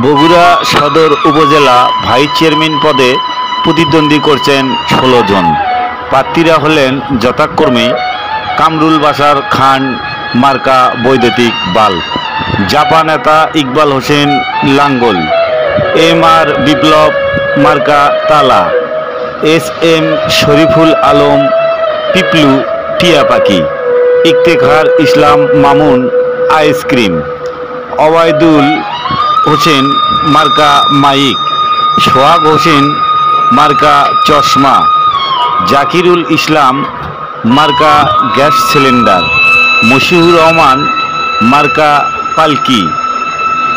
বগুড়া সদর উপজেলা vice chairman পদে প্রতিদ্বন্দ্বী করছেন ১৬ জন। প্রার্থীরা হলেন যথাক্রমে কামরুল বাশার খান মার্কা বৈদ্যুতিক বাল্ব, জাপা নেতা ইকবাল হোসেন লাঙ্গল, MR বিপ্লব মার্কা তালা, SM শরীফুল আলম পিপলু টিয়া পাখি, ইফতেখার ইসলাম মামুন আইসক্রিম, ওবায়দুল হোসেন মার্কা মাইক, সোহাগ হোসেন মার্কা চশমা, জাকিরুল ইসলাম মার্কা গ্যাস সিলিন্ডার, মশিউর রহমান মার্কা পালকি,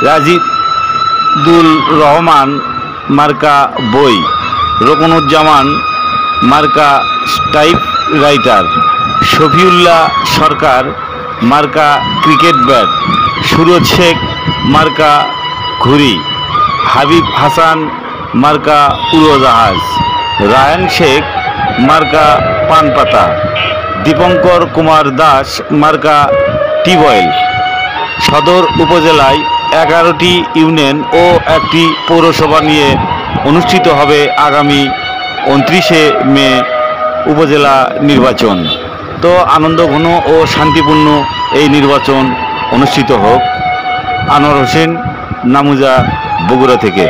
রাজিদুল রহমান মার্কা বই, রকনুজ্জামান মার্কা টাইপ রাইটার, শফিউল্লাহ সরকার মার্কা ক্রিকেট ব্যাট, সুরজ শেখ মার্কা ঘুড়ি, হাবিব হাসান মার্কা উড়োজাহাজ, রায়ান শেখ মার্কা পানপাতা, দীপঙ্কর কুমার দাস মার্কা টিউবওয়েল। সদর উপজেলায় 11টি ইউনিয়ন ও একটি পৌরসভা নিয়ে অনুষ্ঠিত হবে আগামী 29শে মে উপজেলা নির্বাচন। তো আনন্দঘন ও শান্তিপূর্ণ এই নির্বাচন অনুষ্ঠিত হোক। আনোয়ার হোসেন, নামুজা, বগুড়া থেকে।